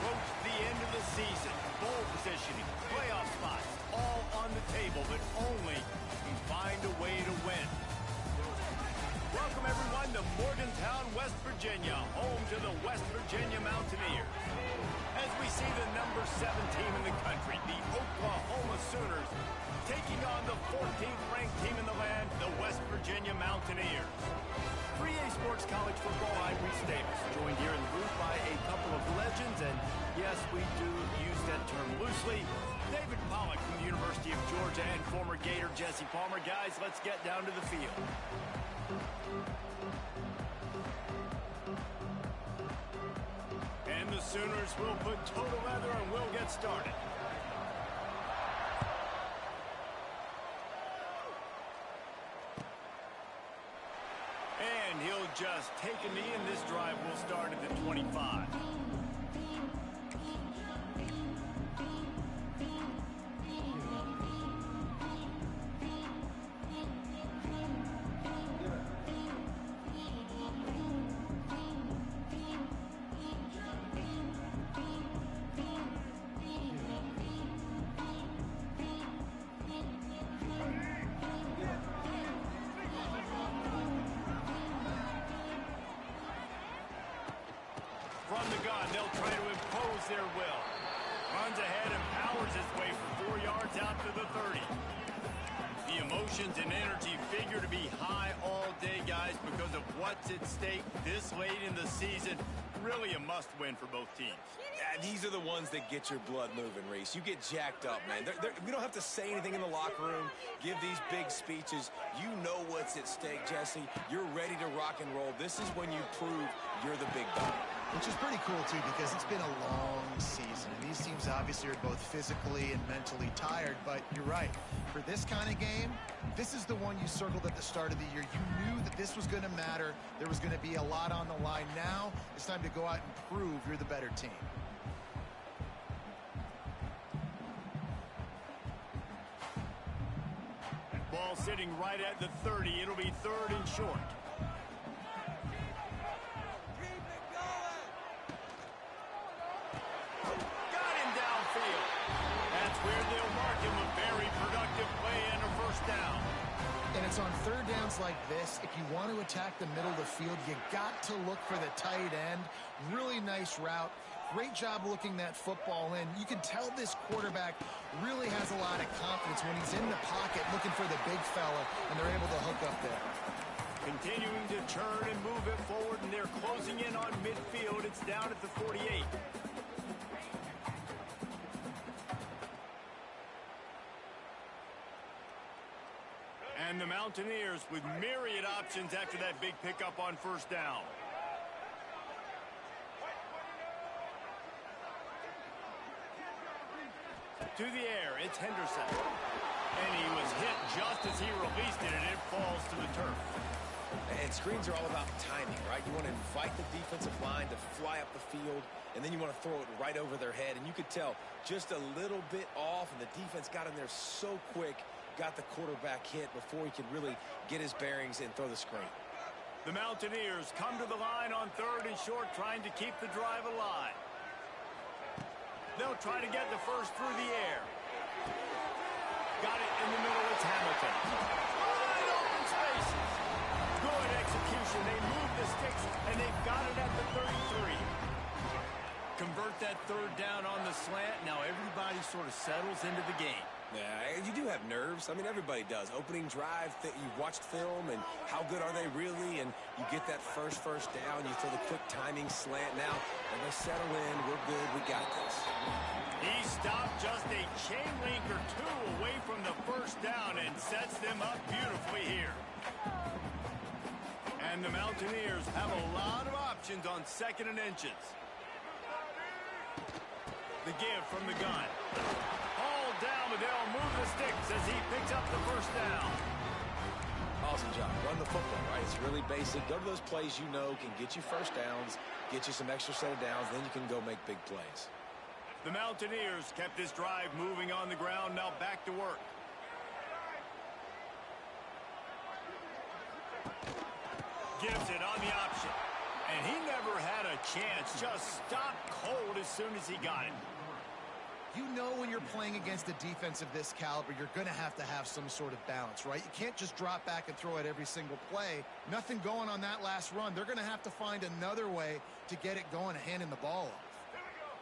approach the end of the season. Bowl positioning, playoff spots, all on the table, but only can find a way to win. Welcome, everyone, to Morgantown, West Virginia, home to the West Virginia Mountaineers. As we see the number 7 team in the country, the Oklahoma Sooners, taking on the 14th ranked team in the land, the West Virginia Mountaineers. 3A Sports College Football, I'm Reese Davis, joined here in the booth by a couple of legends, and yes, we do use that term loosely. David Pollack from the University of Georgia and former Gator Jesse Palmer. Guys, let's get down to the field. And the Sooners will put total leather and we'll get started. And he'll just take a knee, and this drive will start at the 25. From the gun, they'll try to impose their will. Runs ahead and powers his way for 4 yards out to the 30. The emotions and energy figure to be high all day, guys, because of what's at stake this late in the season. Really a must-win for both teams. Yeah, these are the ones that get your blood moving, Reese. You get jacked up, man. We don't have to say anything in the locker room, give these big speeches. You know what's at stake, Jesse. You're ready to rock and roll. This is when you prove you're the big dog. Which is pretty cool, too, because it's been a long season. And these teams obviously are both physically and mentally tired, but you're right. For this kind of game, this is the one you circled at the start of the year. You knew that this was going to matter. There was going to be a lot on the line. Now it's time to go out and prove you're the better team. Ball sitting right at the 30. It'll be 3rd and short. Where they'll mark him a very productive play and a first down. And it's on 3rd downs like this. If you want to attack the middle of the field, you got to look for the tight end. Really nice route. Great job looking that football in. You can tell this quarterback really has a lot of confidence when he's in the pocket looking for the big fella, and they're able to hook up there. Continuing to turn and move it forward, and they're closing in on midfield. It's down at the 48. And the Mountaineers with myriad options after that big pickup on first down. To the air, it's Henderson. And he was hit just as he released it, and it falls to the turf. And screens are all about timing, right? You want to invite the defensive line to fly up the field, and then you want to throw it right over their head. And you could tell just a little bit off, and the defense got in there so quick, got the quarterback hit before he could really get his bearings and throw the screen. The Mountaineers come to the line on 3rd and short, trying to keep the drive alive. They'll try to get the first through the air. Got it in the middle. It's Hamilton. Wide open spaces. Good execution. They move the sticks, and they've got it at the 33. Convert that 3rd down on the slant. Now everybody sort of settles into the game. Yeah, you do have nerves. I mean, everybody does. Opening drive, you've watched film, and how good are they really? And you get that first down, you throw the quick timing slant now, and they settle in. We're good. We got this. He stopped just a chain link or 2 away from the first down and sets them up beautifully here. And the Mountaineers have a lot of options on 2nd and inches. The give from the gun. All down, but they'll move the sticks as he picks up the first down. Awesome job. Run the football, right? It's really basic. Go to those plays you know can get you first downs, get you some extra set of downs, then you can go make big plays. The Mountaineers kept this drive moving on the ground. Now back to work. Gives it on the option. And he never had a chance. Just stopped cold as soon as he got it. You know when you're playing against a defense of this caliber, you're going to have some sort of balance, right? You can't just drop back and throw it every single play. Nothing going on that last run. They're going to have to find another way to get it going and handing the ball off.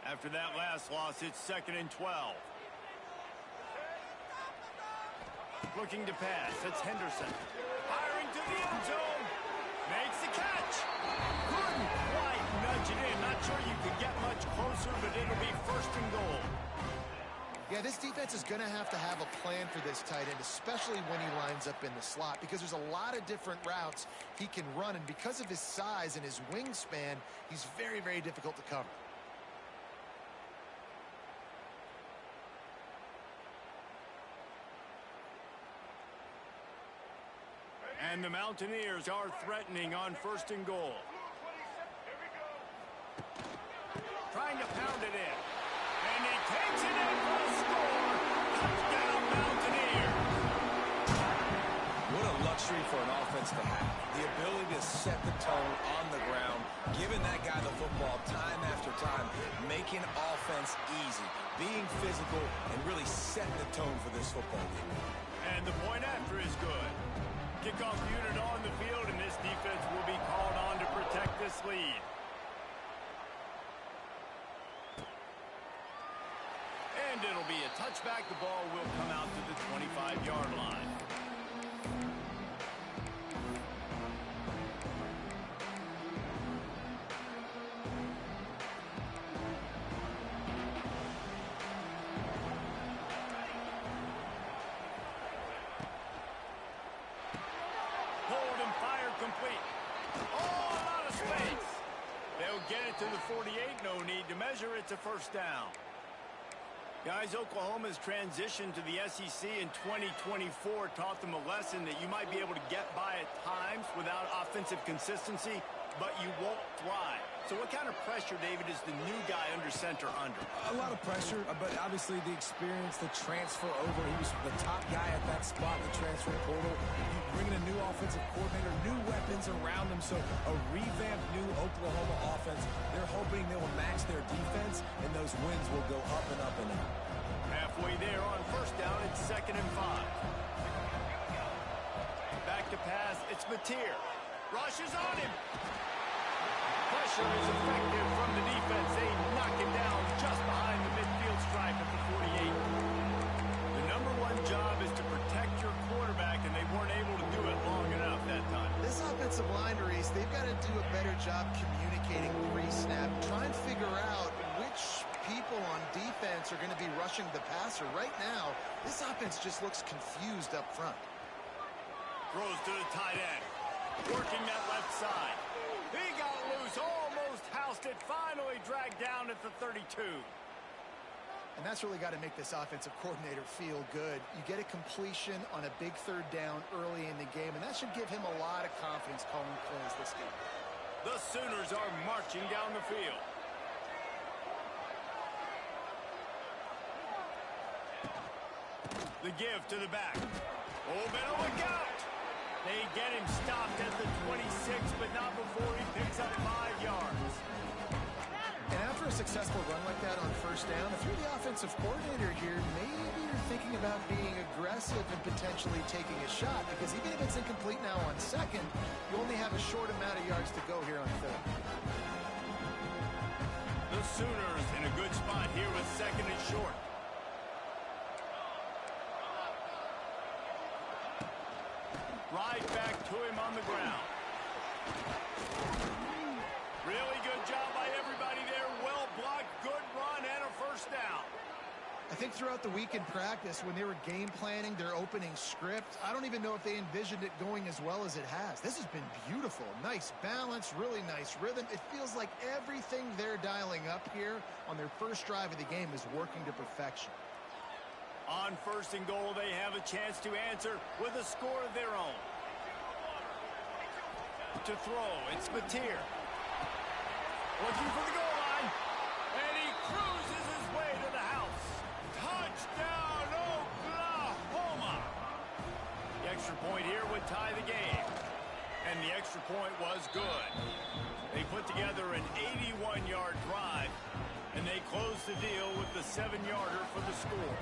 After that last loss, it's 2nd and 12. Looking to pass. It's Henderson. Firing to the end zone. Makes the catch. Couldn't quite nudge it in. Not sure you could get much closer, but it'll be 1st and goal. Yeah, this defense is going to have a plan for this tight end, especially when he lines up in the slot, because there's a lot of different routes he can run, and because of his size and his wingspan, he's very, very difficult to cover. And the Mountaineers are threatening on 1st and goal. Trying to pound it in. And he takes it in for a score. Touchdown, Mountaineers. What a luxury for an offense to have. The ability to set the tone on the ground, giving that guy the football time after time, making offense easy, being physical, and really setting the tone for this football game. And the point after is good. Kickoff unit on the field, and this defense will be called on to protect this lead. And it'll be a touchback. The ball will come out to the 25-yard line. Hold and fire complete. Oh, a lot of space. They'll get it to the 48. No need to measure. It's a 1st down. Guys, Oklahoma's transition to the SEC in 2024 taught them a lesson that you might be able to get by at times without offensive consistency, but you won't thrive. So what kind of pressure, David, is the new guy under center under? A lot of pressure, but obviously the experience, the transfer over. He was the top guy at that spot, the transfer portal. You bring in a new offensive coordinator, new weapons around him, so a revamped new Oklahoma offense. They're hoping they will match their defense, and those wins will go up and up and up. Halfway there on 1st down, it's 2nd and 5. Back to pass, it's Mateer. Rushes on him. Pressure is effective from the defense. They knock him down just behind the midfield stripe at the 48. The '1 job is to protect your quarterback, and they weren't able to do it long enough that time. This offensive line, Reese, they've got to do a better job communicating pre-snap. Try and figure out which people on defense are going to be rushing the passer. Right now, this offense just looks confused up front. Throws to the tight end. Working that left side. He got loose, almost housed it, finally dragged down at the 32. And that's really got to make this offensive coordinator feel good. You get a completion on a big 3rd down early in the game, and that should give him a lot of confidence calling plays this game. The Sooners are marching down the field. The give to the back. Oh, better look out. They get him stopped at the 26, but not before he picks up 5 yards. And after a successful run like that on 1st down, if you're the offensive coordinator here, maybe you're thinking about being aggressive and potentially taking a shot, because even if it's incomplete now on 2nd, you only have a short amount of yards to go here on 3rd. The Sooners in a good spot here with 2nd and short. Right back to him on the ground. Really good job by everybody there. Well blocked, good run, and a 1st down. I think throughout the week in practice, when they were game planning their opening script, I don't even know if they envisioned it going as well as it has. This has been beautiful. Nice balance, really nice rhythm. It feels like everything they're dialing up here on their first drive of the game is working to perfection. On 1st and goal, they have a chance to answer with a score of their own. To throw, it's Mateer. Looking for the goal line. And he cruises his way to the house. Touchdown, Oklahoma! The extra point here would tie the game. And the the extra point was good. They put together an 81-yard drive, and they closed the deal with the 7-yarder for the score.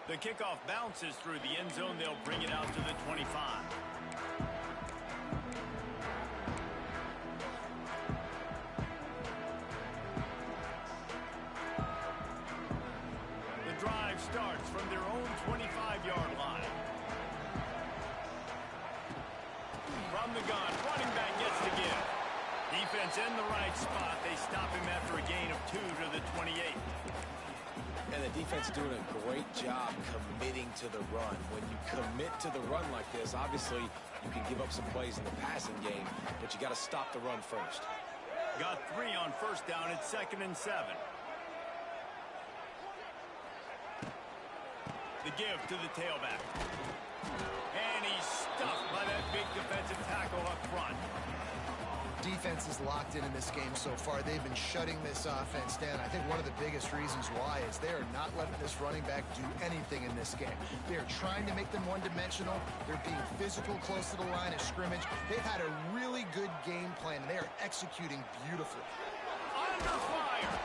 The kickoff bounces through the end zone. They'll bring it out to the 25. The drive starts from their own 25-yard line. From the gun, running back gets the give. Defense in the right spot. They stop him after a gain of 2 to the 28. And the defense is doing a great job committing to the run. When you commit to the run like this, obviously you can give up some plays in the passing game, but you got to stop the run first. Got 3 on first down. It's 2nd and 7. The give to the tailback. And he's stuffed by that big defensive tackle up front. Defense is locked in this game so far. They've been shutting this offense down. I think one of the biggest reasons why is they are not letting this running back do anything in this game. They're trying to make them one-dimensional. They're being physical close to the line of scrimmage. They've had a really good game plan, and they are executing beautifully. Under fire!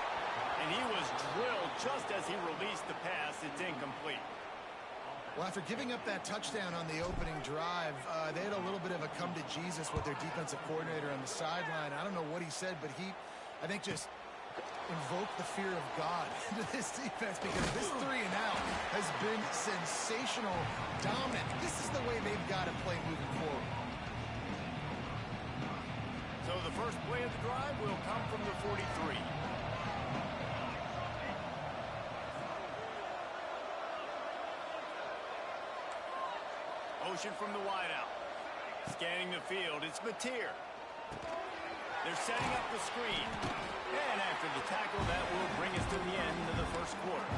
And he was drilled just as he released the pass. It's incomplete. Well, after giving up that touchdown on the opening drive, they had a little bit of a come-to-Jesus with their defensive coordinator on the sideline. I don't know what he said, but he, I think, just invoked the fear of God into this defense because this 3-and-out has been sensational, dominant. This is the way they've got to play moving forward. So the first play of the drive will come from the 43. Motion from the wideout. Scanning the field, it's Mateer. They're setting up the screen. And after the tackle, that will bring us to the end of the first quarter.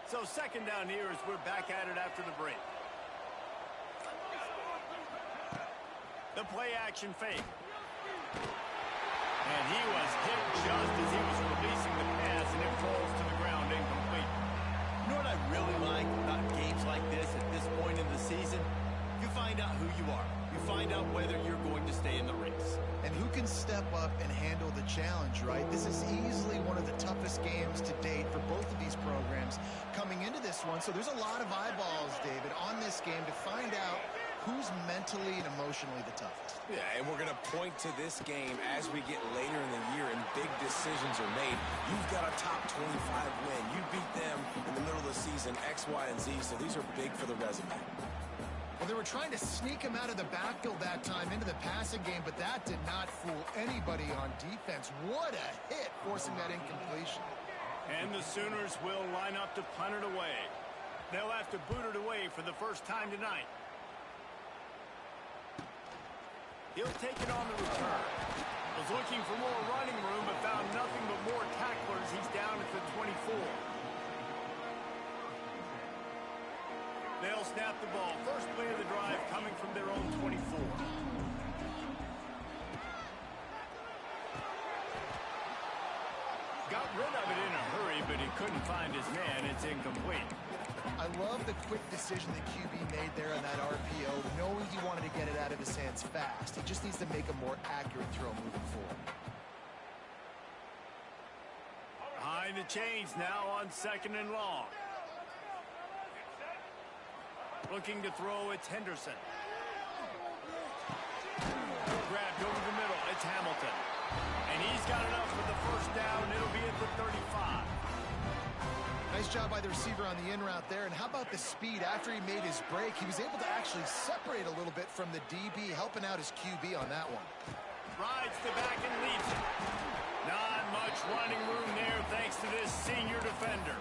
So 2nd down here as we're back at it after the break. The play action fake. And he was hit just as he was releasing the pass, and it falls to the ground incomplete. You know what I really like about games like this at this point in the season? You find out who you are. You find out whether you're going to stay in the race. And who can step up and handle the challenge, right? This is easily one of the toughest games to date for both of these programs coming into this one. So there's a lot of eyeballs, David, on this game to find out who's mentally and emotionally the toughest. Yeah, and we're going to point to this game as we get later in the year and big decisions are made. You've got a top 25 win. You beat them in the middle of the season, X, Y, and Z, so these are big for the resume. Well, they were trying to sneak him out of the backfield that time into the passing game, but that did not fool anybody on defense. What a hit, forcing that incompletion. And the Sooners will line up to punt it away. They'll have to boot it away for the first time tonight. He'll take it on the return. Was looking for more running room, but found nothing but more tacklers. He's down at the 24. They'll snap the ball. First play of the drive coming from their own 24. Got rid of it in a hurry, but he couldn't find his man. It's incomplete. I love the quick decision that QB made there on that RPO, knowing he wanted to get it out of his hands fast. He just needs to make a more accurate throw moving forward. Behind the chains now on 2nd and long. Looking to throw, it's Henderson. Grabbed over the middle, it's Hamilton. And he's got enough for the first down. It'll be at the 35. Nice job by the receiver on the in route there. And how about the speed after he made his break? He was able to actually separate a little bit from the DB, helping out his QB on that one. Rides the back and leads it. Not much running room there thanks to this senior defender.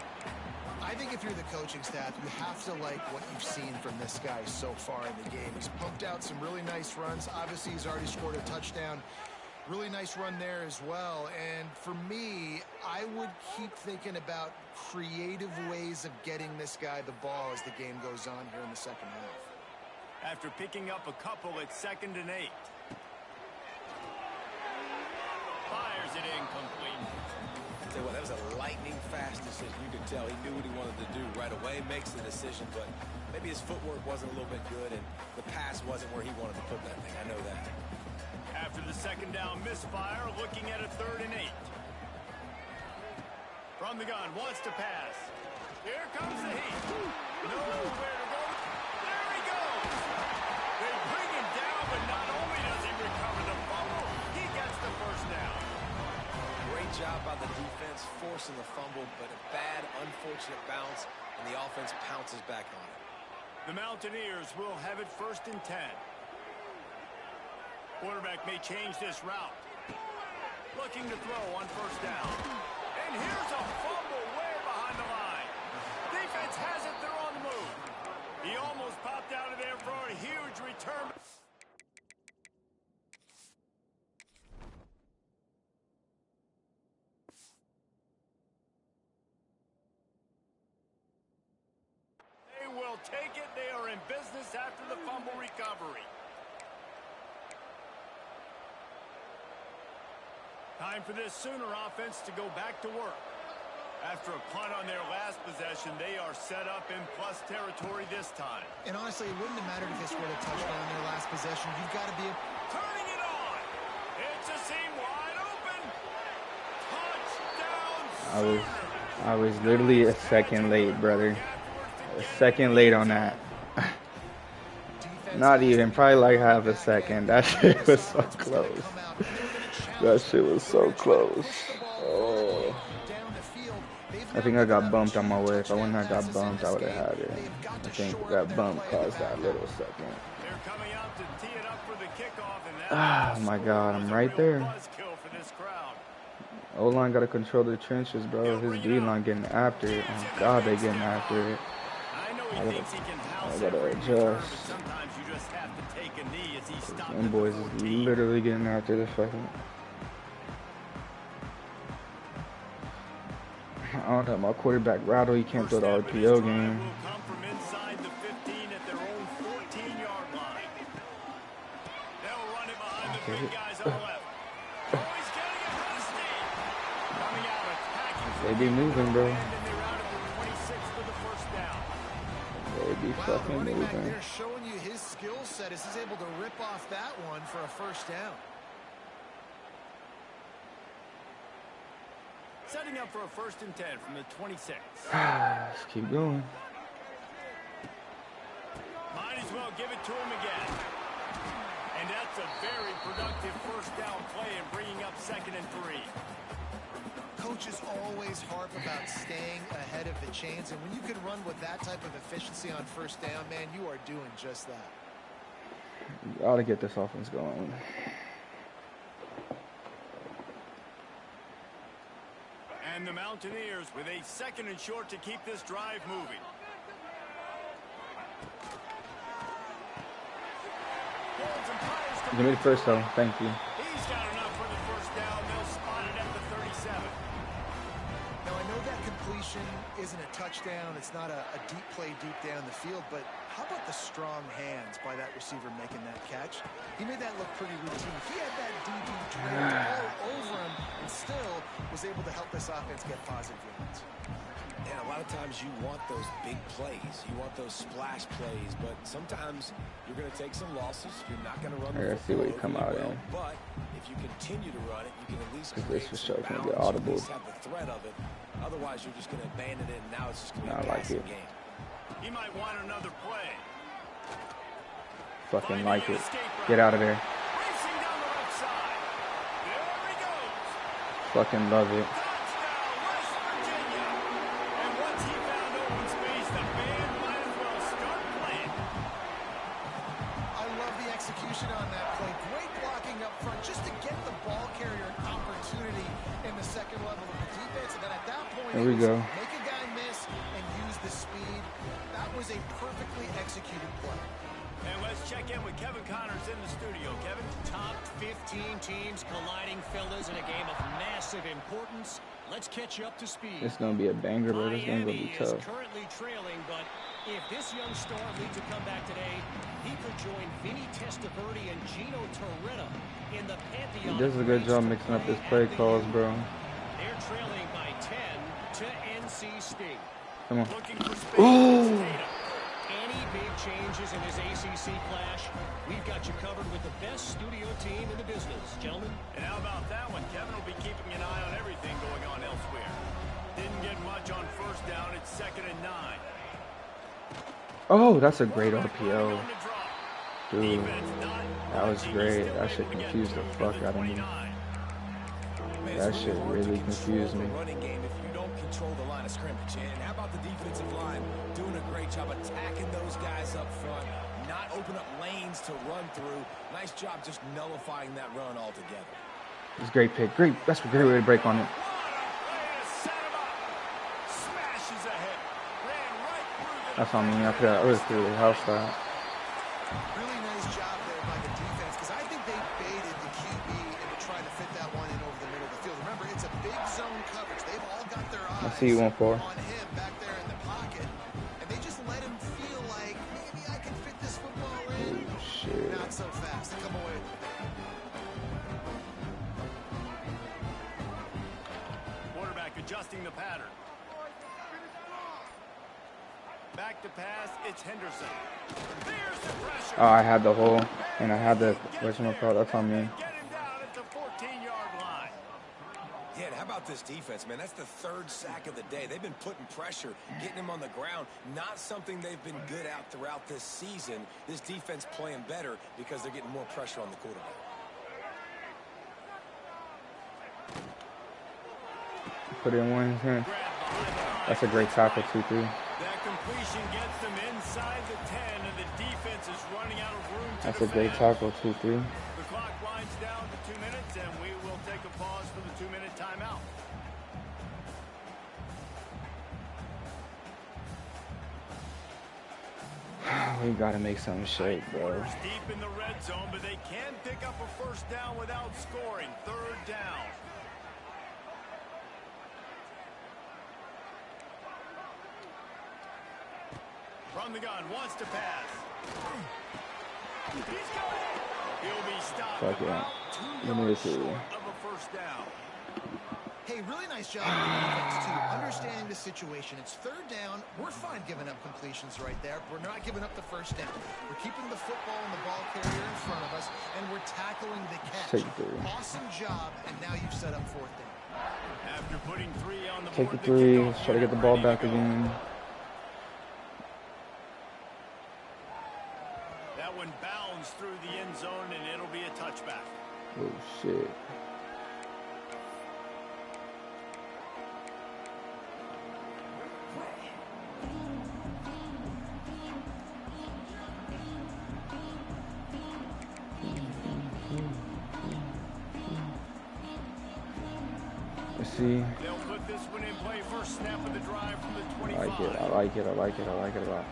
I think if you're the coaching staff, you have to like what you've seen from this guy so far in the game. He's pumped out some really nice runs. Obviously, he's already scored a touchdown. Really nice run there as well. And for me, I would keep thinking about creative ways of getting this guy the ball as the game goes on here in the second half. After picking up a couple at 2nd and 8. Fires it incomplete. I'll tell you what, that was a lightning-fast decision. You could tell he knew what he wanted to do right away, makes the decision, but maybe his footwork wasn't a little bit good, and the pass wasn't where he wanted to put that thing. I know that. After the 2nd down misfire, looking at a 3rd and 8. From the gun, wants to pass. Here comes the heat. Nowhere to go. There he goes. They bring him down, but not only does he recover the fumble, he gets the first down. Great job by the defense, forcing the fumble, but a bad, unfortunate bounce, and the offense pounces back on it. The Mountaineers will have it 1st and 10. Quarterback may change this route. Looking to throw on 1st down. And here's a fumble way behind the line. Defense has it. They're on the move. He almost popped out of there for a huge return. They will take it. They are in business after the fumble recovery. Time for this Sooner offense to go back to work. After a punt on their last possession, they are set up in plus territory this time. And honestly, it wouldn't have mattered if they scored a touchdown on their last possession. You've got to be turning it on. It's a seam wide open. Touchdown. I was literally a second late, brother. A second late on that. Not even, probably like half a second. That shit was so close. That shit was so close. Oh. I think I got bumped on my way. If I wouldn't have got bumped, I would have had it. I think that bump caused that little second. Oh my God, I'm right there. O-line got to control the trenches, bro. His D-line getting after it. Oh God, they getting after it. I gotta adjust. Them boys is literally getting after the fucking. I don't know, my quarterback rattle, he can't throw the RPO game. They be moving, bro. They be fucking moving. They're showing you his skill set as he's able to rip off that one for a 1st down. Setting up for a 1st and 10 from the 26. Let's keep going. Might as well give it to him again. And that's a very productive 1st down play and bringing up 2nd and 3. Coaches always harp about staying ahead of the chains, and when you can run with that type of efficiency on 1st down, man, you are doing just that. You ought to get this offense going. And the Mountaineers with a 2nd and short to keep this drive moving. Give me the first down. Thank you. He's got enough for the 1st down. They'll spot it at the 37. Now, I know that completion isn't a touchdown. It's not a deep play deep down the field, but how about the strong hands by that receiver making that catch? He made that look pretty routine. He had that DB draped all over him and still was able to help this offense get positive yards. And a lot of times you want those big plays. You want those splash plays, but sometimes you're going to take some losses. You're not going to run the see what you come out in. But if you continue to run it, you can at least this for sure going to get audible. Have the threat of it. Otherwise, you're just going to abandon it, and now it's just going to be a passing game. He might want another play. Fucking like it. Get out of there. Racing down the left side. There he goes. Fucking love it. On that play, great blocking up front just to get the ball carrier an opportunity in the 2nd level of the defense, and then at that point, there we go. Make a guy miss and was a perfectly executed play. And let's check in with Kevin Connors in the studio. Kevin? Top 15 teams colliding, fellas, in a game of massive importance. Let's catch you up to speed. It's going to be a banger, but this game's going to be Miami is tough. currently trailing, but if this young star leads a comeback today, he could join Vinny Testaverde and Gino Torretta in the pantheon. He does a good job mixing up his play calls, bro. They're trailing by 10 to NC State. Come on. Looking for space. Any big changes in this ACC clash, we've got you covered with the best studio team in the business, gentlemen. And how about that one? Kevin will be keeping an eye on everything going on elsewhere. Didn't get much on first down. It's 2nd and 9. Oh, that's a great RPO. Dude, that was great. That shit confused the fuck out of me. That shit really confused me. Running game if you don't control the line of scrimmage. And how about the defensive line doing a great job attacking those guys up front, not open up lanes to run through. Nice job just nullifying that run altogether. It's a great pick. Great. That's a great way to break on it. That's on me. I was through the house side. Really nice job there by the defense, because I think they baited the QB into trying to fit that one in over the middle of the field. Remember, it's a big zone coverage. They've all got their eyes I see you 1-4. on him back there in the pocket, and they just let him feel like, maybe I can fit this football in. Oh, shit. Not so fast. They come away. Quarterback adjusting the pattern. Back to pass, it's Henderson. There's the pressure. Oh, I had the hole, and I had the original call. That's on me. Get him down at the 14-yard line. Yeah, and how about this defense, man? That's the 3rd sack of the day. They've been putting pressure, getting him on the ground. Not something they've been good at throughout this season. This defense playing better because they're getting more pressure on the quarterback. Put it in one hand. That's a great tackle, 2-3. That completion gets them inside the 10, and the defense is running out of room to That's a great defend. tackle, 2-3. The clock winds down to 2 minutes, and we will take a pause for the 2-minute timeout. We gotta make something shake, bro. Deep in the red zone, but they can pick up a first down without scoring. 3rd down. From the gun, wants to pass. He's got it. He'll be stopped Fuck yeah. about 2 yards short of a first down. Hey, really nice job on the defense, too. Understanding the situation. It's 3rd down. We're fine giving up completions right there. We're not giving up the first down. We're keeping the football and the ball carrier in front of us, and we're tackling the catch. Take the 3. Awesome job, and now you've set up 4th down. After putting 3 on the Take board, the 3. Let's try to get the ball back again. That one bounds through the end zone, and it'll be a touchback. Oh, shit. Let's see. They'll put this one in play first snap of the drive from the 25. I like it a lot.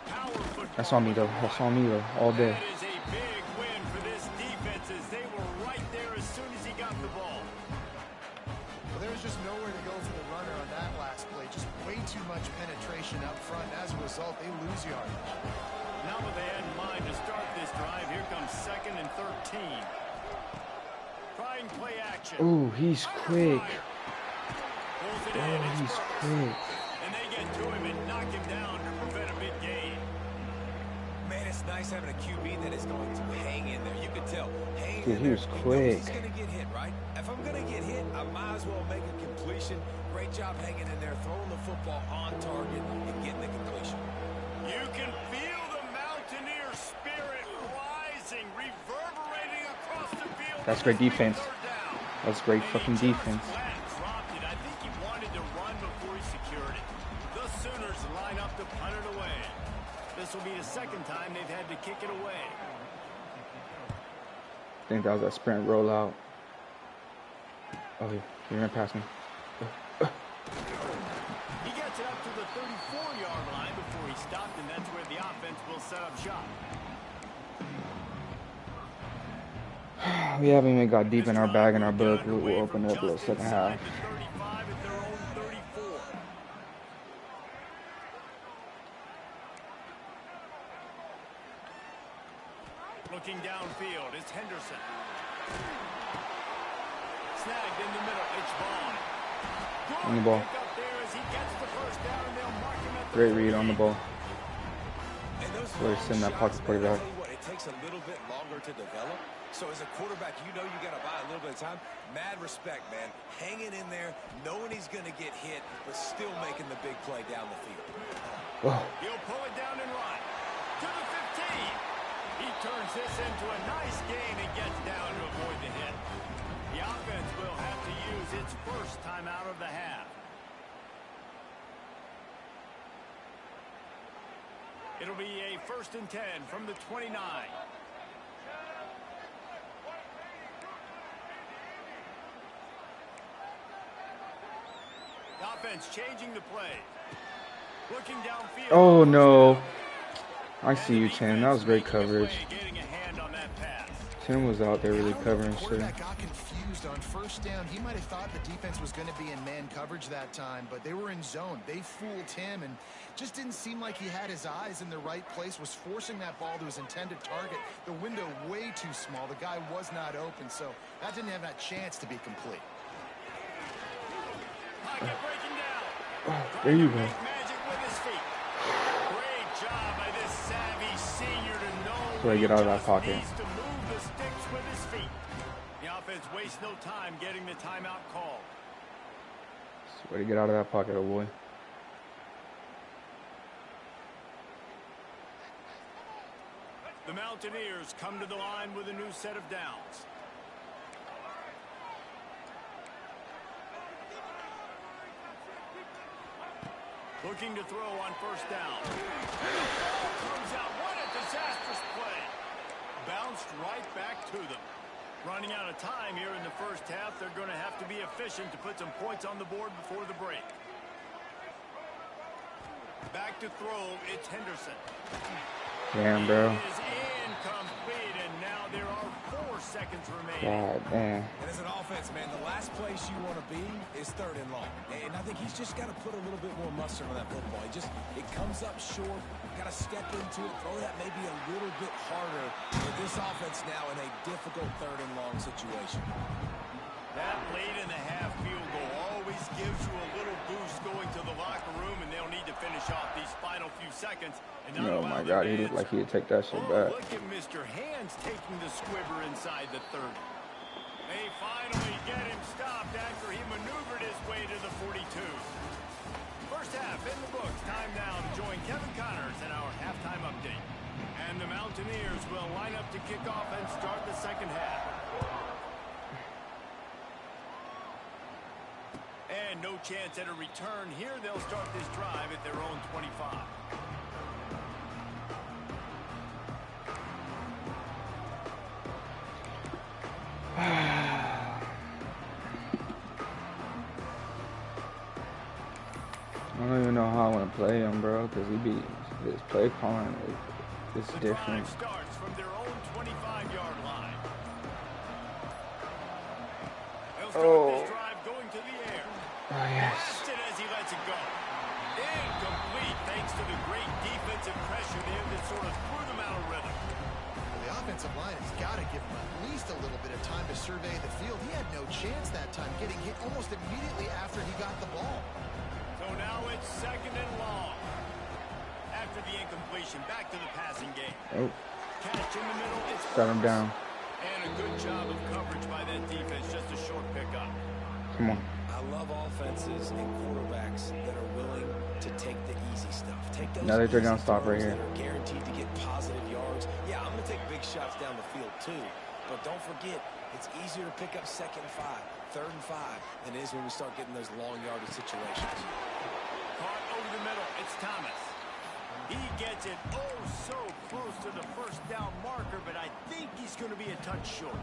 Power football. That's on me, though. That's on me, though. All day. That is a big win for this defense as they were right there as soon as he got the ball. Well, there was just nowhere to go for the runner on that last play. Just way too much penetration up front. As a result, they lose yardage. Now what they had in mind to start this drive, here comes 2nd and 13. Trying play action. Ooh, he's quick. Pulls it in, Oh, it's he's Burks. quick. And they get to him and knock him down to prevent a big gain. Man, it's nice having a QB that is going to hang in there. You could tell. Hang Dude, in he there. was He knows quick. He's going to get hit, right? If I'm going to get hit, I might as well make a completion. Great job hanging in there, throwing the football on target and getting the completion. You can feel the Mountaineer spirit rising, reverberating across the field. That's great defense. That's great fucking defense. Dropped it. I think he wanted to run before he secured it. The Sooners line up to punt it away. This will be the 2nd time they've had to kick it away. I think that was a sprint rollout. Oh, you're gonna pass me. He gets it up to the 34-yard line before He stopped, and that's where the offense will set up shop. We haven't even got deep in our bag in our book. We'll open it up a little second half. Looking downfield is Henderson. Snagged in the middle. It's Vaughn. On the ball. Great read on the ball. We're sending that pocket quarterback. It takes a little bit longer to develop. So as a quarterback, you know you got to buy a little bit of time. Mad respect, man. Hanging in there, knowing he's going to get hit, but still making the big play down the field. Oh. He'll pull it down and run. To the 15. He turns this into a nice gain and gets down to avoid the hit. The offense will have to use its first time out of the half. It'll be a 1st and 10 from the 29. The offense changing the play. Looking downfield. Oh, no. I see you, Tim. That was great coverage. Tim was out there really covering shit. Quarterback got confused on 1st down. He might have thought the defense was going to be in man coverage that time, but they were in zone. They fooled him and just didn't seem like he had his eyes in the right place, was forcing that ball to his intended target. The window way too small. The guy was not open, so that didn't have that chance to be complete. Pocket breaking down. Oh, there you go. Magic with his feet. Great job by this savvy senior to know So I get out of that pocket. needs to move the sticks with his feet. The offense wastes no time getting the timeout called. So way to get out of that pocket, oh boy. The Mountaineers come to the line with a new set of downs. Looking to throw on 1st down. And the ball comes out. What a disastrous play. Bounced right back to them. Running out of time here in the 1st half. They're going to have to be efficient to put some points on the board before the break. Back to throw. It's Henderson. Damn, bro. It is incomplete, and now there are 4 seconds remaining. God damn. And as an offense, man, the last place you want to be is 3rd and long. And I think he's just got to put a little bit more mustard on that football. It comes up short. Got to step into it, throw that maybe a little bit harder. With this offense now in a difficult 3rd and long situation. That late in the half field goal always gives you a little boost going to the locker room, and they'll need to finish off these final few seconds. And Oh my God, he looked like he'd take that shit back. Look at Mr. Hands taking the squibber inside the 30. They finally get him stopped after he maneuvered his way to the 42. 1st half in the books. Time now to join Kevin Connors in our halftime update. And the Mountaineers will line up to kick off and start the 2nd half. And no chance at a return here. They'll start this drive at their own 25. I don't even know how I want to play him, bro, because his play calling is different. The drive starts from their own 25-yard line. They'll start this drive going to the air. Oh, yes. Blasted as he lets it go. Incomplete thanks to the great defensive pressure there that sort of threw them out of rhythm. The offensive line has got to give him at least a little bit of time to survey the field. He had no chance that time, getting hit almost immediately after he got the ball. So now it's 2nd and long. After the incompletion, back to the passing game. Oh. Catch in the middle. It's Got him down. And a good job of coverage by that defense. Just a short pickup. Come on. I love offenses and quarterbacks that are willing to take the easy stuff. Take those Another third down easy stop right throws here. that are guaranteed to get positive yards. Yeah, I'm going to take big shots down the field too. But don't forget, it's easier to pick up 2nd and 5, 3rd and 5 than it is when we start getting those long yardage situations. Caught over the middle. It's Thomas. He gets it so close to the 1st down marker, but I think he's going to be a touch short.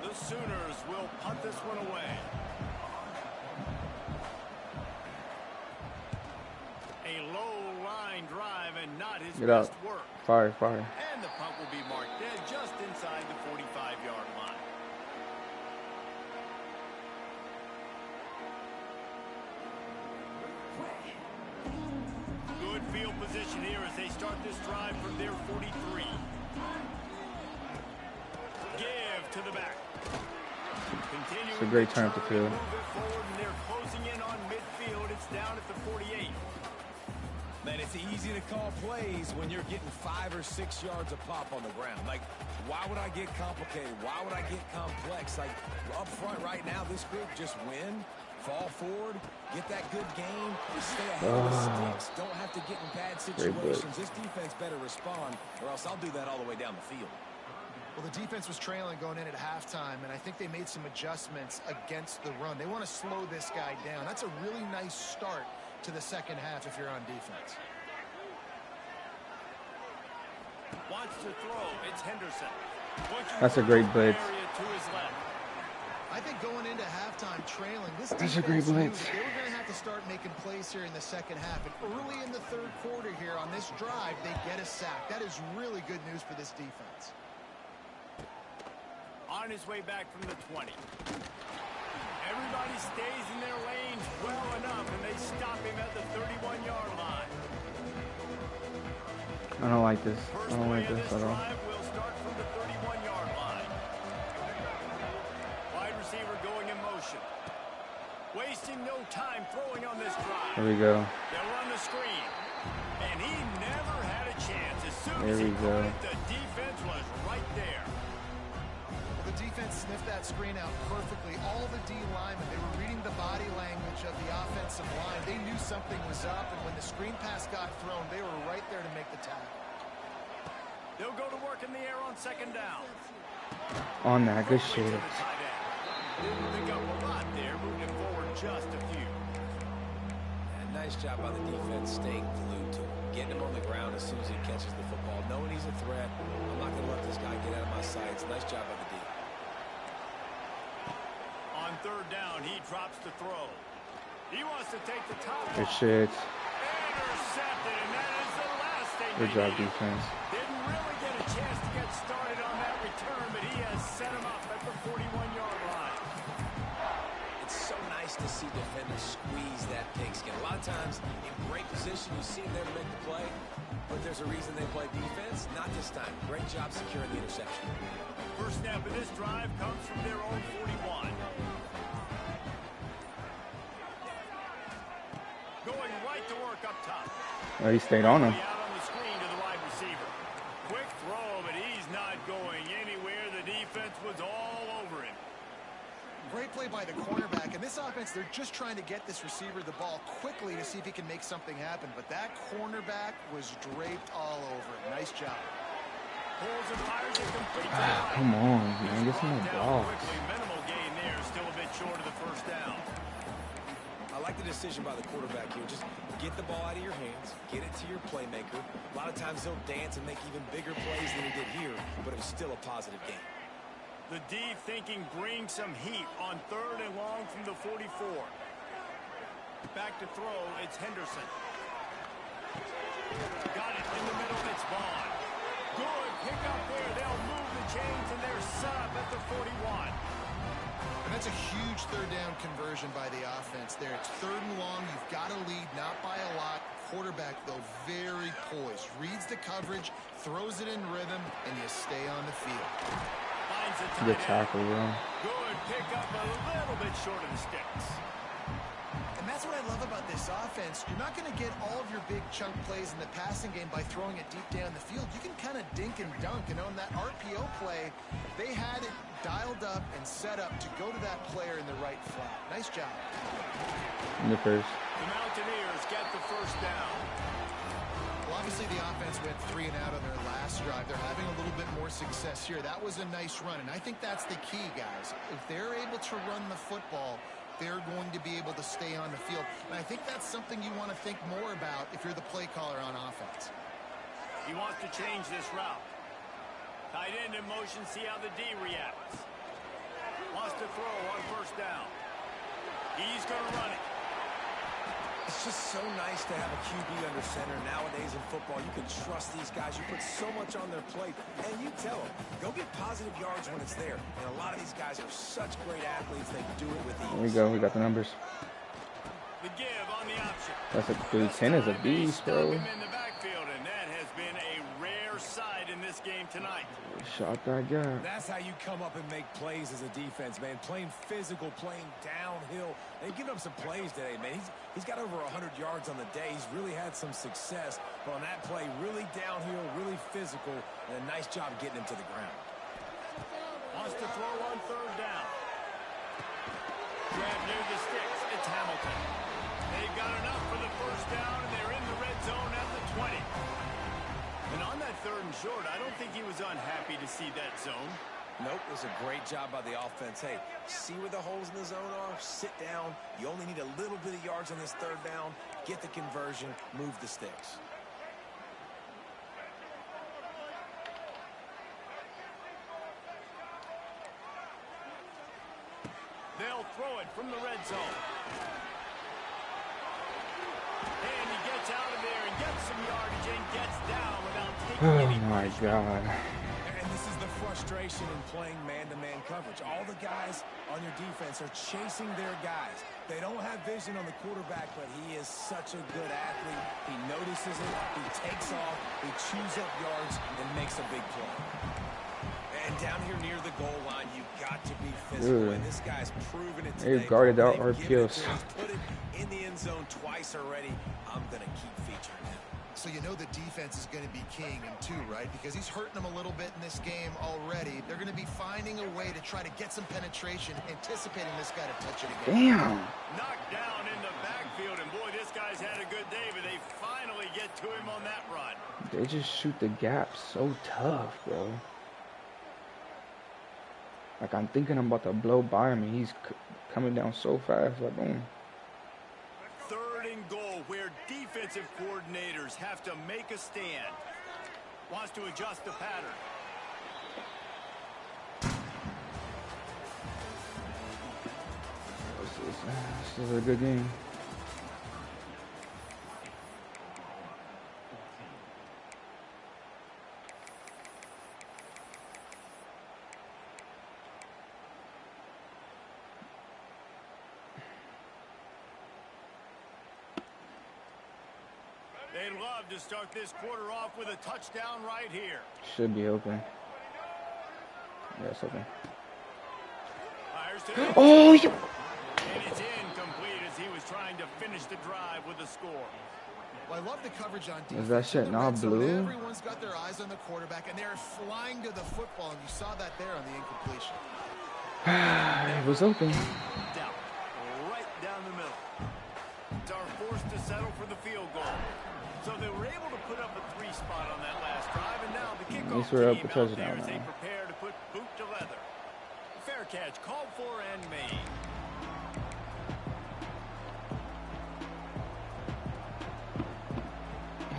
The Sooners will punt this one away. A low line Get out. best work. Fire, fire. And the punt will be marked dead just inside the 45-yard line. Good field position here as they start this drive from their 43. Give to the back. It's a great turn up the field. Move it forward, and they're closing in on midfield. It's down at the 48. Man, it's easy to call plays when you're getting 5 or 6 yards a pop on the ground. Like, why would I get complicated? Why would I get complex? Like, up front right now, this group just win, fall forward, get that good game, just stay ahead of the sticks. Don't have to get in bad situations. This defense better respond, or else I'll do that all the way down the field. Well, the defense was trailing going in at halftime, and I think they made some adjustments against the run. They want to slow this guy down. That's a really nice start to the second half if you're on defense. Wants to throw. It's Henderson. That's a great blitz. I think going into halftime trailing, this That's a great blitz. They were going to have to start making plays here in the second half. And early in the third quarter here on this drive, they get a sack. That is really good news for this defense. On his way back from the 20. Everybody stays in their lanes well enough, and they stop him at the 31-yard line. I don't like this. I don't like this at all. Will start from the 31-yard line. Wide receiver going in motion. Wasting no time throwing on this drive. There we go. They'll run the screen. And he never had a chance. As soon There as he we go. caught it, the defense was right there. The defense sniffed that screen out perfectly. All the D linemen, they were reading the body language of the offensive line. They knew something was up, and when the screen pass got thrown, they were right there to make the tackle. They'll go to work in the air on second down. On that, good shit. Didn't pick up a lot there, moving it forward just a few. And nice job by the defense staying glued to him, getting him on the ground as soon as he catches the football, knowing he's a threat. I'm not going to let this guy get out of my sights. Nice job by the D. On third down, he drops to throw. He wants to take the top Good off. shit. Intercepted, and that is the last thing Good they job, need. defense. Didn't really get a chance to get started on that return, but he has set him up at the 41-yard line. It's so nice to see defenders squeeze that pigskin. A lot of times, in great position, you see them there to make the play, but there's a reason they play defense. Not this time. Great job securing the interception. First snap of this drive comes from their own 41. Going right to work up top. Oh, he stayed on him. Out on the screen to the wide receiver. Quick throw, but he's not going anywhere. The defense was all over him. Great play by the cornerback. In this offense, they're just trying to get this receiver the ball quickly to see if he can make something happen. But that cornerback was draped all over it. Nice job. Pulls and fires it complete. Come on, man. Get some more balls. Minimal gain there. Still a bit short of the first down. I like the decision by the quarterback here. Just get the ball out of your hands, get it to your playmaker. A lot of times he'll dance and make even bigger plays than he did here, but it was still a positive game. The D thinking bring some heat on third and long from the 44. Back to throw, it's Henderson. Got it in the middle, it's Vaughn. Good pick up there. They'll move the chains and they're set up at the 41. And that's a huge third down conversion by the offense there. It's third and long. You've got to lead, not by a lot. Quarterback, though, very poised. Reads the coverage, throws it in rhythm, and you stay on the field. Finds a Good tight tackle, end. bro. Good pick up a little bit short of the sticks. And that's what I love about this offense. You're not going to get all of your big chunk plays in the passing game by throwing it deep down the field. You can kind of dink and dunk. And on that RPO play, they had it dialed up and set up to go to that player in the right flat. Nice job. In the first. The Mountaineers get the first down. Well, obviously the offense went 3 and out on their last drive. They're having a little bit more success here. That was a nice run, and I think that's the key, guys. If they're able to run the football, they're going to be able to stay on the field. And I think that's something you want to think more about if you're the play caller on offense. He wants to change this route. Tight end in motion, see how the D reacts. Wants to throw on first down. He's going to run it. It's just so nice to have a QB under center. Nowadays in football, you can trust these guys. You put so much on their plate, and you tell them, go get positive yards when it's there. And a lot of these guys are such great athletes, they do it with ease. There we go. We got the numbers. The give on the option. That's a 310 is a beast, bro. In the backfield, and that has been a rare sight in this game tonight. Shot that guy. That's how you come up and make plays as a defense, man. Playing physical, playing downhill. They've given up some plays today, man. He's got over 100 yards on the day. He's really had some success. But on that play, really downhill, really physical, and a nice job getting him to the ground. Wants to throw on third down. Grab near the sticks. It's Hamilton. They've got enough for the first down, and they're in the red zone at the 20. And on that third and short, I don't think he was unhappy to see that zone. Nope, it was a great job by the offense. Hey, see where the holes in the zone are? Sit down. You only need a little bit of yards on this third down. Get the conversion. Move the sticks. They'll throw it from the red zone. And he gets out of there and gets some yardage and gets down without taking any Oh my God. And this is the frustration in playing man-to-man coverage. All the guys on your defense are chasing their guys. They don't have vision on the quarterback, but he is such a good athlete. He notices it, he takes off, he chews up yards, and makes a big play. And down here near the goal line, you've got to be physical. And this guy's proven it today. They've guarded out They've given it RPOs. to him. He's put it in the end zone twice already. I'm going to keep featuring him. So you know the defense is going to be keying him too, right? Because he's hurting them a little bit in this game already. They're going to be finding a way to try to get some penetration, anticipating this guy to touch it again. Damn. knocked down in the backfield, and boy, this guy's had a good day, but they finally get to him on that run. They just shoot the gap so tough, bro. Like, I'm thinking I'm about to blow by him, and he's coming down so fast. Like, boom. Third and goal, where defensive coordinators have to make a stand. Wants to adjust the pattern. This is a good game. They'd love to start this quarter off with a touchdown right here. Should be open. Yeah, it's open. Fires to Oh, you... And it's incomplete as he was trying to finish the drive with a score. Well, I love the coverage on defense. Is that shit not blue? Everyone's got their eyes on the quarterback, and they're flying to the football, and you saw that there on the incompletion. It was open. Down, right down the middle. Are forced to settle for the field goal. So they were able to put up a 3 spot on that last drive, and now the kickoff we're up team a out touchdown there as they now. prepare to put boot to leather. Fair catch called for and made.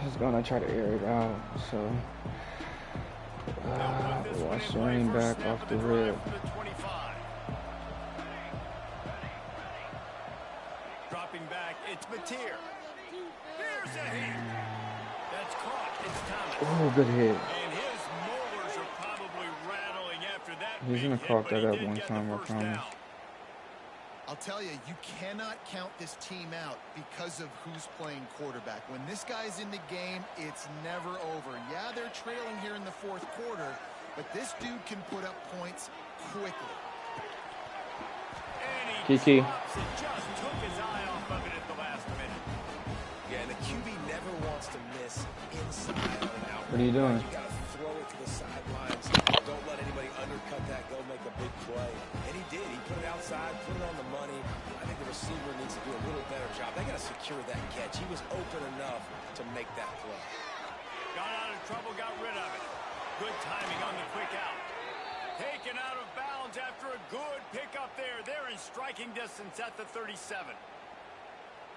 He's gonna try to air it out, so watch the running back off the rip. Dropping back, it's Mateer. Here's a hit. That's caught. It's Thomas. Oh, good hit. And his molars are probably rattling after that. He's gonna big hit, cough but that he up did one get the time, I first promise. down. I'll tell you, you cannot count this team out because of who's playing quarterback. When this guy's in the game, it's never over. Yeah, they're trailing here in the fourth quarter, but this dude can put up points quickly. And he Kiki. drops it, just took his eye off of it at the last minute. Yeah, and the QB never wants to miss inside or out. What are you doing? You got to throw it to the sidelines. Don't let anybody undercut that. Go make a big play. And he did. He put it outside, put it on the money. I think the receiver needs to do a little better job. They got to secure that catch. He was open enough to make that play. Got out of trouble, got rid of it. Good timing on the quick out. Taken out of bounds after a good pickup there. They're in striking distance at the 37.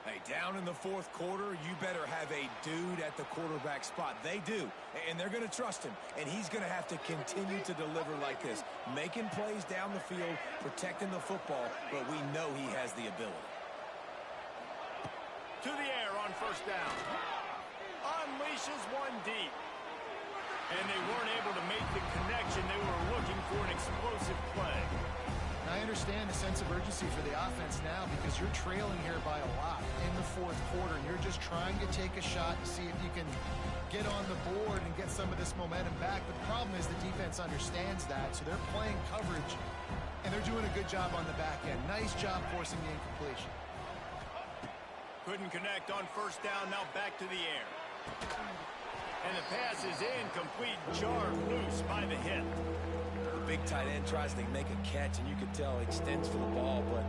Hey, down in the fourth quarter, you better have a dude at the quarterback spot. They do, and they're going to trust him, and he's going to have to continue to deliver like this, making plays down the field, protecting the football, but we know he has the ability. To the air, first down. Unleashes one deep. And they weren't able to make the connection. They were looking for an explosive play. I understand the sense of urgency for the offense now because you're trailing here by a lot in the fourth quarter, and you're just trying to take a shot to see if you can get on the board and get some of this momentum back. But the problem is the defense understands that, so they're playing coverage, and they're doing a good job on the back end. Nice job forcing the incompletion. Couldn't connect on first down, now back to the air. And the pass is incomplete, jarred loose by the hit. The big tight end tries to make a catch, and you can tell he extends for the ball, but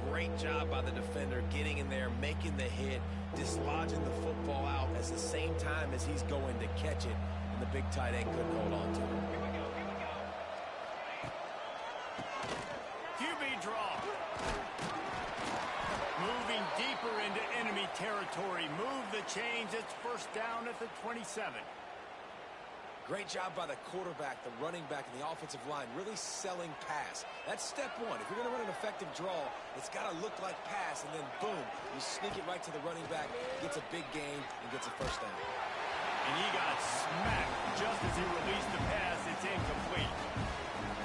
great job by the defender getting in there, making the hit, dislodging the football out at the same time as he's going to catch it, and the big tight end couldn't hold on to it. QB draw. Moving deeper into enemy territory. Move the chains. It's first down at the 27. Great job by the quarterback, the running back, and the offensive line really selling pass. That's step one. If you're going to run an effective draw, it's got to look like pass, and then boom, you sneak it right to the running back, gets a big gain, and gets a first down. And he got smacked just as he released the pass. It's incomplete.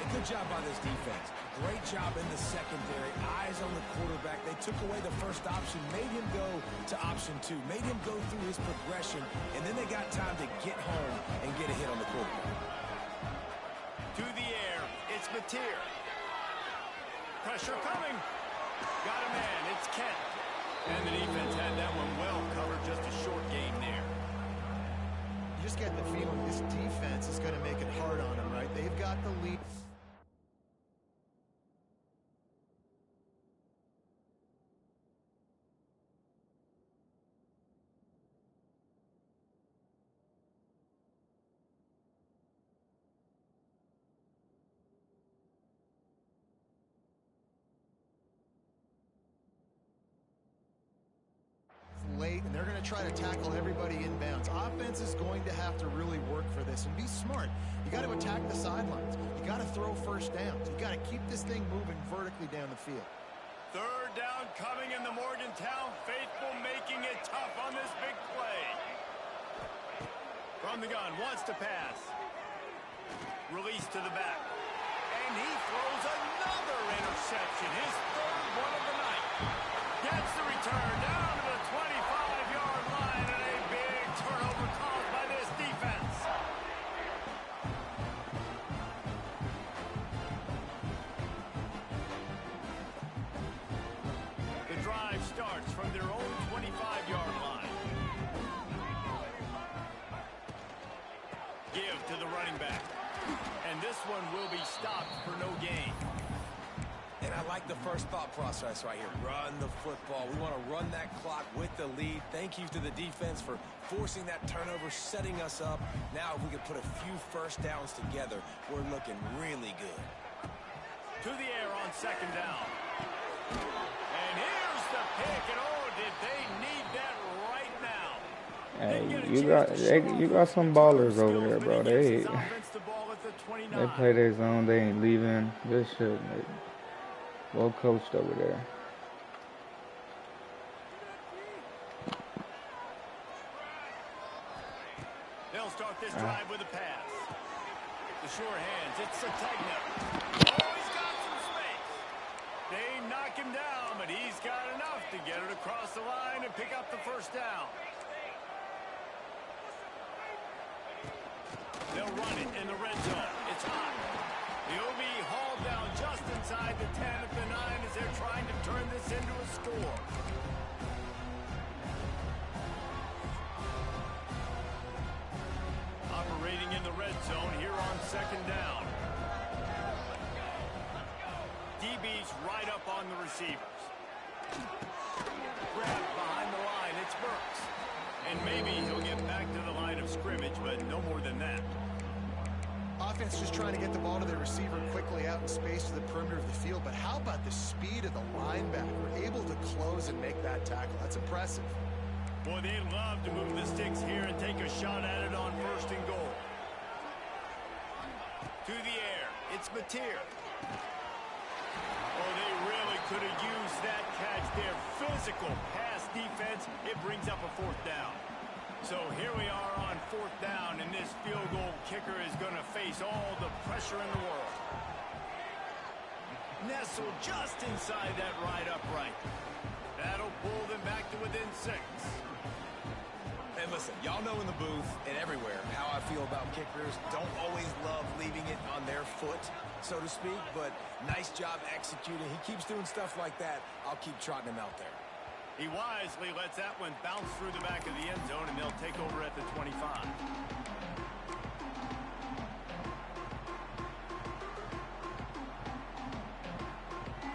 A good job by this defense. Great job in the secondary. Eyes on the quarterback. They took away the first option, made him go to option 2, made him go through his progression, and then they got time to get home and get a hit on the quarterback. To the air, it's Mateer. Pressure coming. Got a man, it's Kent. And the defense had that one well covered, just a short game there. You just get the feeling this defense is going to make it hard on them, right? They've got the lead. Late, and they're going to try to tackle everybody inbounds. Offense is going to have to really work for this and be smart. You got to attack the sidelines. You got to throw first downs. You got to keep this thing moving vertically down the field. Third down coming in the Morgantown faithful, making it tough on this big play. From the gun, wants to pass. Release to the back. And he throws another interception. His third one of the night. Gets the return down to the 25-yard line, and a big turnover caused by this defense. The drive starts from their own 25-yard line. Give to the running back. And this one will be stopped for no gain. And I like the first thought process right here. Run the football. We want to run that clock with the lead. Thank you to the defense for forcing that turnover, setting us up. Now if we can put a few first downs together, we're looking really good. To the air on second down. And here's the pick. And oh, did they need that right now. Hey, you got some ballers over there, bro. They play their zone. They ain't leaving. This shit. Well coached over there. They'll start this drive with a pass. The sure hands. It's Sategna. Oh, he's got some space. They knock him down, but he's got enough to get it across the line and pick up the first down. They'll run it in the red zone. It's hot. He'll be hauled down just inside the 10 at the 9 as they're trying to turn this into a score. Operating in the red zone here on second down. DB's right up on the receivers. Grab behind the line. It's Burks. And maybe he'll get back to the line of scrimmage, but no more than that. Offense just trying to get the ball to their receiver quickly out in space to the perimeter of the field. But how about the speed of the linebacker? Able to close and make that tackle. That's impressive. Boy, they'd love to move the sticks here and take a shot at it on first and goal. To the air. It's Mateer. Oh, they really could have used that catch there. Physical pass defense. It brings up a 4th down. So here we are on 4th down, and this field goal kicker is going to face all the pressure in the world. Nestled just inside that right upright. That'll pull them back to within 6. And listen, y'all know in the booth and everywhere how I feel about kickers. Don't always love leaving it on their foot, so to speak, but nice job executing. He keeps doing stuff like that. I'll keep trotting him out there. He wisely lets that one bounce through the back of the end zone, and they'll take over at the 25.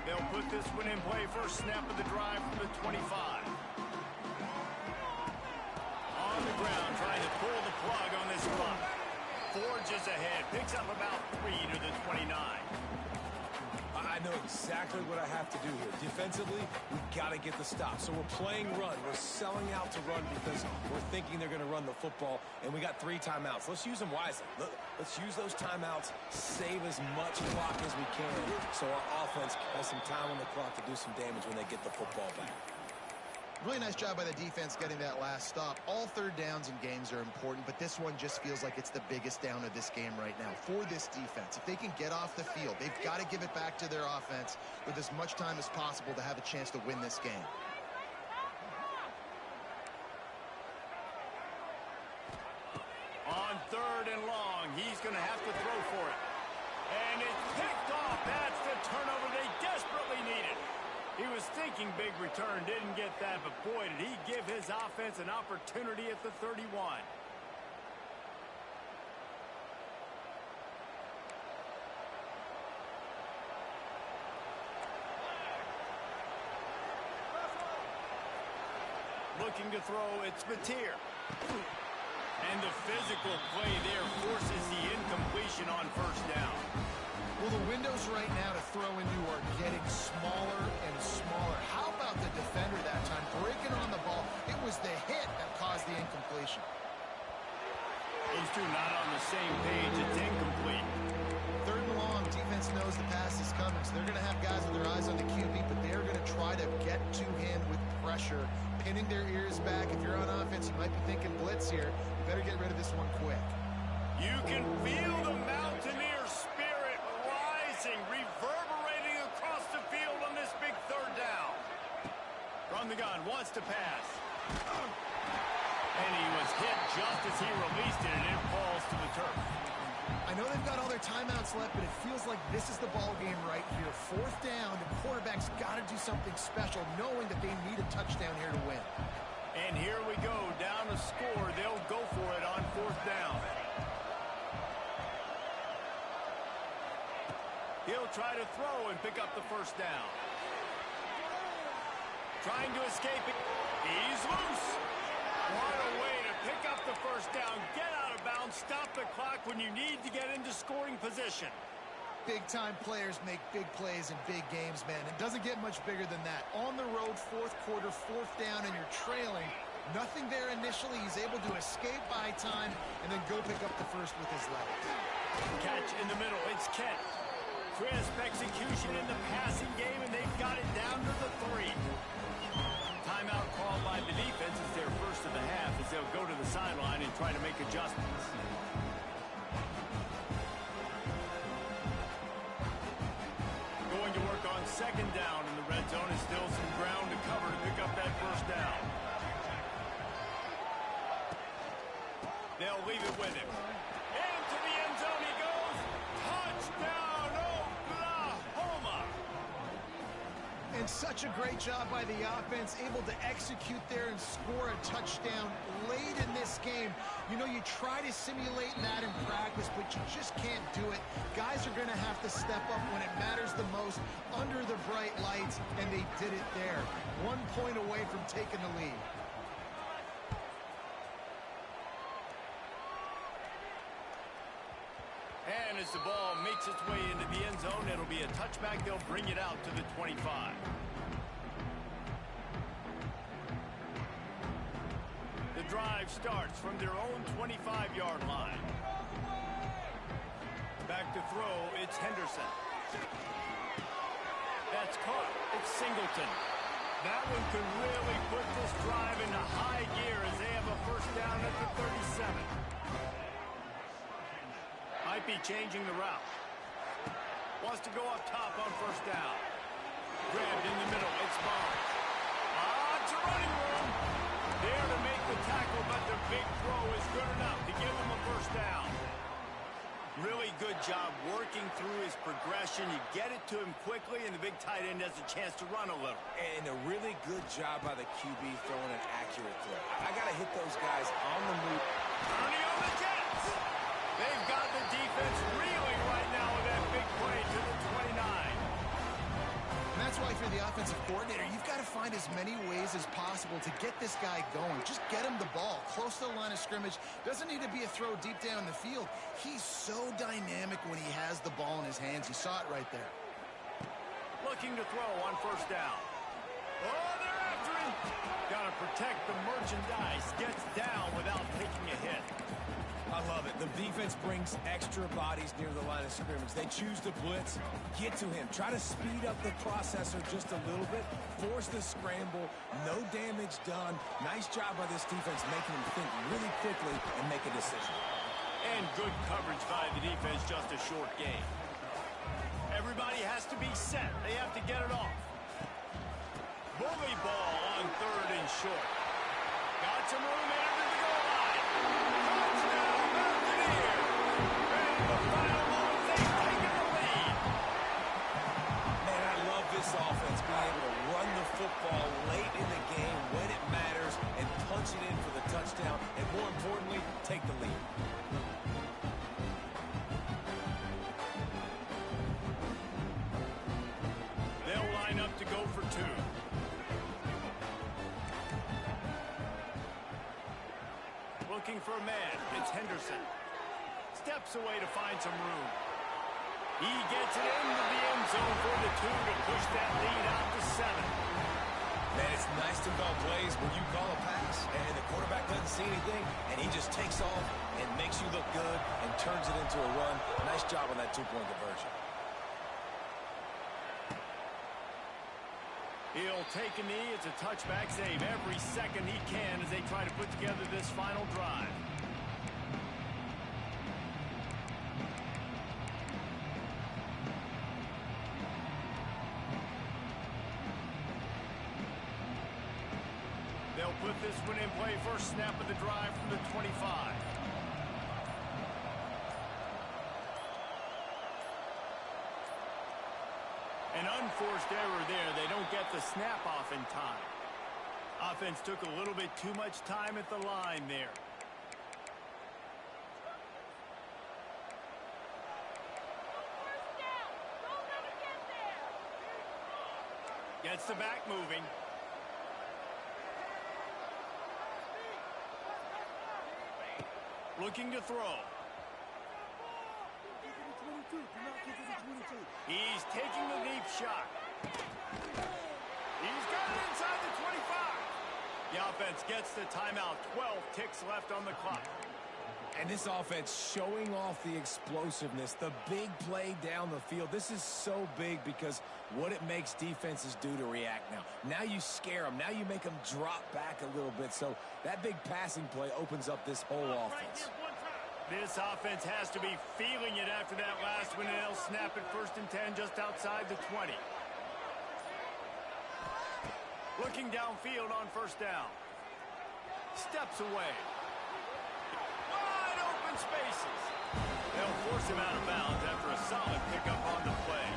They'll put this one in play first snap of the drive from the 25. On the ground, trying to pull the plug on this clock. Forges ahead, picks up about 3 to the 29. I know exactly what I have to do here. Defensively, we've got to get the stop. So we're playing run. We're selling out to run because we're thinking they're going to run the football, and we got 3 timeouts. Let's use them wisely. Let's use those timeouts, save as much clock as we can so our offense has some time on the clock to do some damage when they get the football back. Really nice job by the defense getting that last stop. All 3rd downs in games are important, but this one just feels like it's the biggest down of this game right now for this defense. If they can get off the field, they've got to give it back to their offense with as much time as possible to have a chance to win this game. On 3rd and long, he's going to have to throw for it. And it's picked off. That's the turnover they desperately needed. He was thinking big return, didn't get that, but boy, did he give his offense an opportunity at the 31. Looking to throw, it's Mateer. And the physical play there forces the incompletion on 1st down. Well, the windows right now to throw into are getting smaller and smaller. How about the defender that time breaking on the ball? It was the hit that caused the incompletion. Those two not on the same page. It's incomplete. 3rd and long, defense knows the pass is coming, so they're going to have guys with their eyes on the QB, but they're going to try to get to him with pressure, pinning their ears back. If you're on offense, you might be thinking blitz here. You better get rid of this one quick. You can feel the Mountaineer spirit rising, reverberating across the field on this big 3rd down. From the gun, wants to pass. And he was hit just as he released it, and it falls to the turf. I know they've got all their timeouts left, but it feels like this is the ball game right here. 4th down, the quarterback's got to do something special, knowing that they need a touchdown here to win. And here we go, down a score. They'll go for it on 4th down. He'll try to throw and pick up the 1st down. Trying to escape it. He's loose. What a way to pick up the 1st down. Get out of bounds. Stop the clock when you need to get into scoring position. Big-time players make big plays in big games, man. It doesn't get much bigger than that. On the road, 4th quarter, 4th down, and you're trailing. Nothing there initially. He's able to escape by time and then go pick up the 1st with his legs. Catch in the middle. It's Kent. Crisp execution in the passing game, and they've got it down to the 3. Timeout called by the defense is their first of the half as they'll go to the sideline and try to make adjustments. Going to work on 2nd down in the red zone is still some ground to cover to pick up that 1st down. They'll leave it with him. Into the end zone he goes. Touchdown, Oklahoma! And such a great job by the offense, able to execute there and score a touchdown late in this game. You know, you try to simulate that in practice, but you just can't do it. Guys are going to have to step up when it matters the most under the bright lights, and they did it there. 1 point away from taking the lead. And as the ball makes its way into the end zone, it'll be a touchback. They'll bring it out to the 25. The drive starts from their own 25-yard line. Back to throw, it's Henderson. That's caught. It's Singleton. That one could really put this drive into changing the route. Wants to go up top on first down. Grabbed in the middle. It's Barnes. It's a running room. There to make the tackle, but the big throw is good enough to give him a first down. Really good job working through his progression. You get it to him quickly, and the big tight end has a chance to run a little. And a really good job by the QB throwing an accurate throw. I got to hit those guys on the move. Turning on the Jets. They've got the defense reeling right now with that big play to the 29. And that's why if you're the offensive coordinator, you've got to find as many ways as possible to get this guy going. Just get him the ball close to the line of scrimmage. Doesn't need to be a throw deep down the field. He's so dynamic when he has the ball in his hands. You saw it right there. Looking to throw on first down. Oh, they're after him. Got to protect the merchandise. Gets down without taking a hit. I love it. The defense brings extra bodies near the line of scrimmage. They choose to blitz, get to him, try to speed up the processor just a little bit, force the scramble, no damage done. Nice job by this defense making him think really quickly and make a decision. And good coverage by the defense, just a short game. Everybody has to be set. They have to get it off. Bully ball on third and short. Got some room after the goal line. Touchdown, Buccaneers. And the final moments, they've taken the lead. Man, I love this offense being able to run the football late in the game when it matters and punch it in for the touchdown, and more importantly, take the lead. They'll line up to go for two. Looking for a man. It's Henderson. Steps away to find some room. He gets it into the end zone for the two to push that lead out to 7. Man, it's nice to call plays when you call a pass and the quarterback doesn't see anything and he just takes off and makes you look good and turns it into a run. Nice job on that two-point conversion. He'll take a knee. It's a touchback save every second he can as they try to put together this final drive. They'll put this one in play first snap of the drive from the 25. An unforced error there. They don't get the snap off in time. Offense took a little bit too much time at the line there. Gets the back moving. Looking to throw. He's taking the deep shot. He's got it inside the 25. The offense gets the timeout. 12 ticks left on the clock. And this offense showing off the explosiveness, the big play down the field. This is so big because what it makes defenses do to react now. Now you scare them. Now you make them drop back a little bit. So that big passing play opens up this whole offense. This offense has to be feeling it after that last one, and they'll snap it 1st and 10 just outside the 20. Looking downfield on first down. Steps away. Wide open spaces. They'll force him out of bounds after a solid pickup on the play.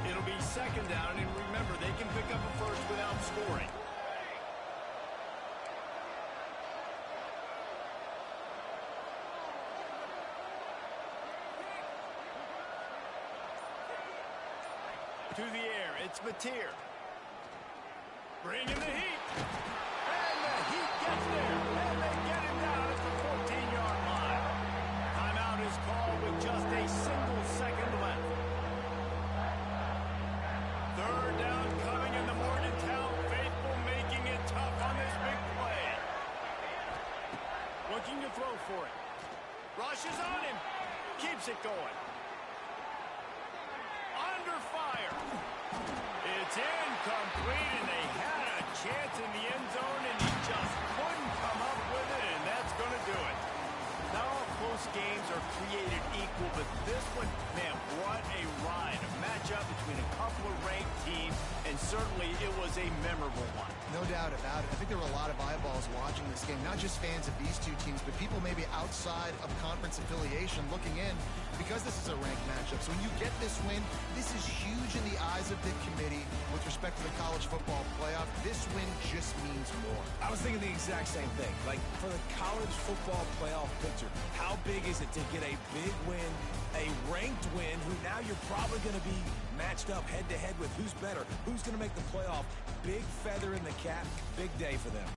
It'll be 2nd down, and remember, they can pick up a first without scoring. To the air, it's Mateer. Bringing the heat. And the heat gets there. And they get him down at the 14-yard line. Timeout is called with just a single second left. 3rd down coming in the Morgantown faithful, making it tough on this big play. Looking to throw for it. Rush is on him. Keeps it going. Under fire. It's incomplete, and they had a chance in the end zone, and he just couldn't come up with it, and that's going to do it. Not all close games are created equal, but this one, man, what a ride. A matchup between a couple of ranked teams, and certainly it was a memorable one. No doubt about it. I think there were a lot of eyeballs watching this game, not just fans of these two teams, but people maybe outside of conference affiliation looking in because this is a ranked matchup. So when you get this win, this is huge in the eyes of the committee with respect to the college football playoff. This win just means more. I was thinking the exact same thing. Like, for the college football playoff picture, how big is it to get a big win, a ranked win, who now you're probably going to be matched up head-to-head with who's better, who's going to make the playoff. Big feather in the cap, big day for them.